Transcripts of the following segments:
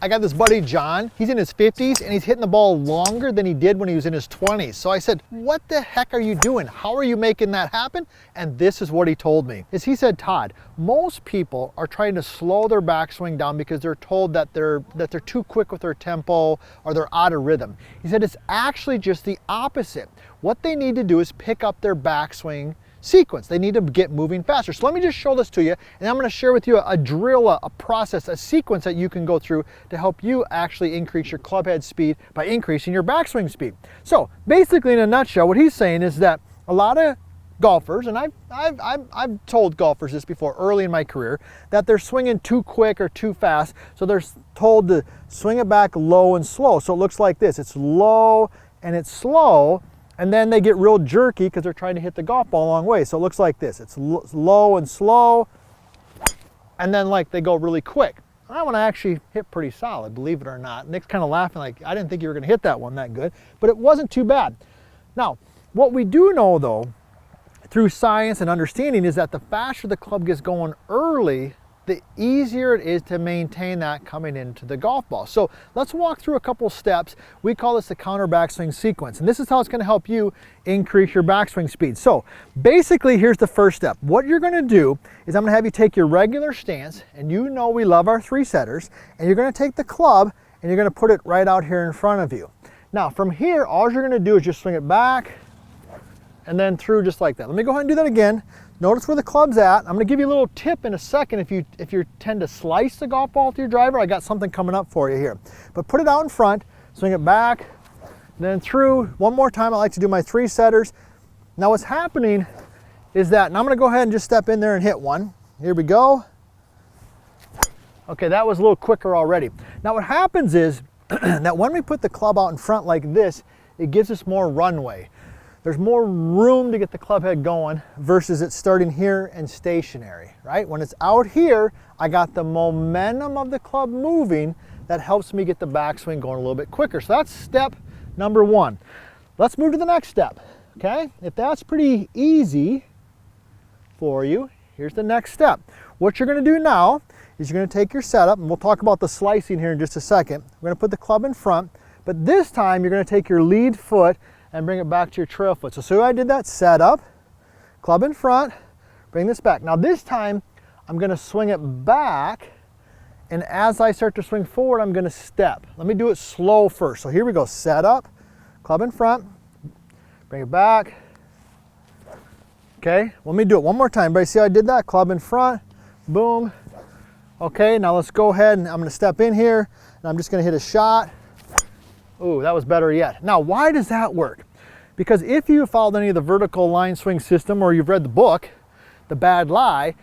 I got this buddy, John. He's in his 50s and he's hitting the ball longer than he did when he was in his 20s. So I said, what the heck are you doing? How are you making that happen? And this is what he told me. Is he said, Todd, most people are trying to slow their backswing down because they're told that they're too quick with their tempo or they're out of rhythm. He said it's actually just the opposite. What they need to do is pick up their backswing sequence. They need to get moving faster. So let me just show this to you, and I'm going to share with you a drill, a process, a sequence that you can go through to help you actually increase your club head speed by increasing your backswing speed. So basically, in a nutshell, what he's saying is that a lot of golfers, and I've told golfers this before early in my career, that they're swinging too quick or too fast. So they're told to swing it back low and slow. So it looks like this. It's low and it's slow. And then they get real jerky because they're trying to hit the golf ball a long way. So it looks like this. It's low and slow, and then like they go really quick. I want to actually hit pretty solid, believe it or not. Nick's kind of laughing like, I didn't think you were going to hit that one that good, but it wasn't too bad. Now, what we do know though, through science and understanding, is that the faster the club gets going early, the easier it is to maintain that coming into the golf ball. So let's walk through a couple steps. We call this the counter backswing sequence, and this is how it's going to help you increase your backswing speed. So basically, here's the first step. What you're going to do is I'm going to have you take your regular stance, and you know we love our 3-setters, and you're going to take the club and you're going to put it right out here in front of you. Now from here, all you're going to do is just swing it back and then through just like that. Let me go ahead and do that again. Notice where the club's at. I'm going to give you a little tip in a second if you tend to slice the golf ball with your driver. I got something coming up for you here. But put it out in front, swing it back, then through. One more time, I like to do my 3-setters. Now what's happening is that, and I'm going to go ahead and just step in there and hit one. Here we go. Okay, that was a little quicker already. Now what happens is that when we put the club out in front like this, it gives us more runway. There's more room to get the club head going versus it starting here and stationary, right? When it's out here, I got the momentum of the club moving that helps me get the backswing going a little bit quicker. So that's step number one. Let's move to the next step, okay? If that's pretty easy for you, here's the next step. What you're gonna do now is you're gonna take your setup, and we'll talk about the slicing here in just a second. We're gonna put the club in front, but this time you're gonna take your lead foot and bring it back to your trail foot. So I did that setup, club in front, bring this back. Now this time, I'm gonna swing it back, and as I start to swing forward, I'm gonna step. Let me do it slow first. So here we go, setup, club in front, bring it back. Okay, let me do it one more time. Everybody see how I did that? Club in front, boom. Okay, now let's go ahead and I'm gonna step in here, and I'm just gonna hit a shot. Ooh, that was better yet. Now, why does that work? Because if you followed any of the vertical line swing system, or you've read the book, The Bad Lie,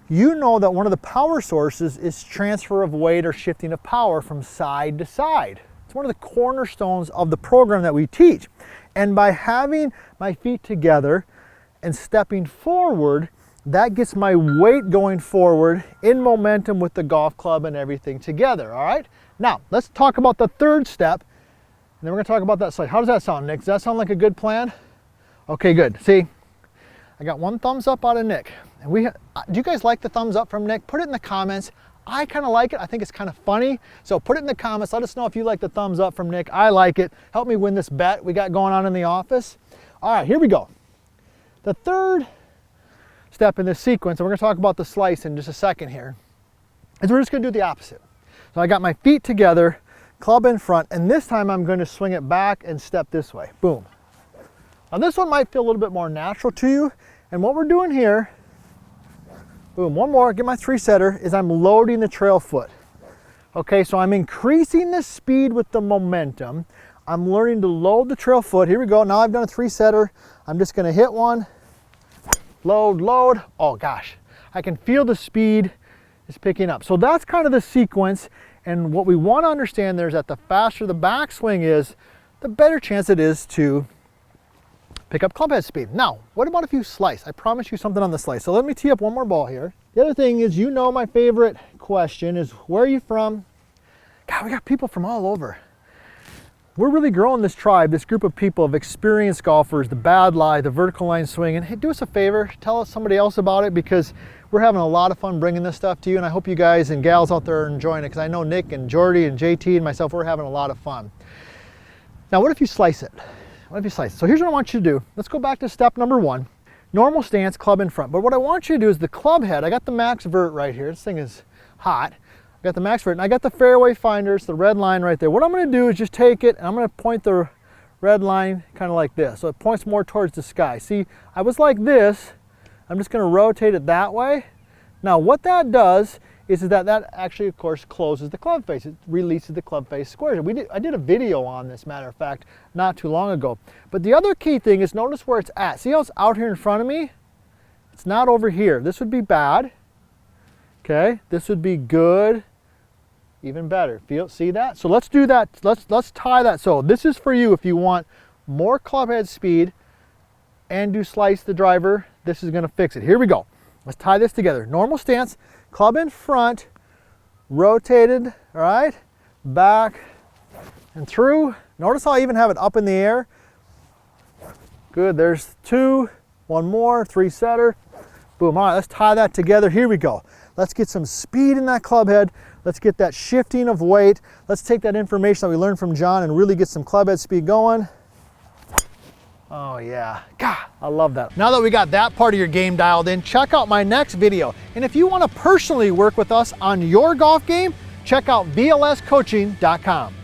you know that one of the power sources is transfer of weight or shifting of power from side to side. It's one of the cornerstones of the program that we teach. And by having my feet together and stepping forward, that gets my weight going forward in momentum with the golf club and everything together, all right? Now, let's talk about the third step. And then we're going to talk about that slice. How does that sound, Nick? Does that sound like a good plan? Okay, good. See, I got one thumbs up out of Nick. And do you guys like the thumbs up from Nick? Put it in the comments. I kind of like it. I think it's kind of funny. So put it in the comments. Let us know if you like the thumbs up from Nick. I like it. Help me win this bet we got going on in the office. All right, here we go. The third step in this sequence, and we're going to talk about the slice in just a second here, is we're just going to do the opposite. So I got my feet together, club in front, and this time I'm going to swing it back and step this way. Boom. Now this one might feel a little bit more natural to you, and what we're doing here, boom, one more, get my 3-setter, is I'm loading the trail foot. Okay, so I'm increasing the speed with the momentum. I'm learning to load the trail foot. Here we go. Now I've done a 3-setter. I'm just going to hit one, load, load. Oh gosh, I can feel the speed is picking up. So that's kind of the sequence. And what we want to understand there is that the faster the backswing is, the better chance it is to pick up club head speed. Now, what about if you slice? I promise you something on the slice. So let me tee up one more ball here. The other thing is, you know, my favorite question is, where are you from? God, we got people from all over. We're really growing this tribe, this group of people of experienced golfers, the Bad Lie, the vertical line swing. And hey, do us a favor, tell us somebody else about it, because We're having a lot of fun bringing this stuff to you, and I hope you guys and gals out there are enjoying it, because I know Nick and Jordy and JT and myself, we're having a lot of fun. Now, what if you slice it? What if you slice it? So here's what I want you to do. Let's go back to step number 1. Normal stance, club in front. But what I want you to do is the club head, I got the max vert right here. This thing is hot. I got the max vert, and I got the fairway finders, the red line right there. What I'm going to do is just take it, and I'm going to point the red line kind of like this. So it points more towards the sky. See, I was like this. I'm just going to rotate it that way. Now, what that does is that actually, of course, closes the club face. It releases the club face squares. I did a video on this, matter of fact, not too long ago. But the other key thing is notice where it's at. See how it's out here in front of me? It's not over here. This would be bad. Okay, this would be good. Even better. See that? So let's do that. Let's tie that. So this is for you if you want more club head speed and do slice the driver. This is going to fix it. Here we go. Let's tie this together. Normal stance, club in front, rotated, all right, back and through. Notice how I even have it up in the air. Good, there's 2, 1 more, 3 setter. Boom, all right, let's tie that together. Here we go. Let's get some speed in that club head. Let's get that shifting of weight. Let's take that information that we learned from John and really get some club head speed going. Oh yeah, God, I love that. Now that we got that part of your game dialed in, check out my next video. And if you want to personally work with us on your golf game, check out vlscoaching.com.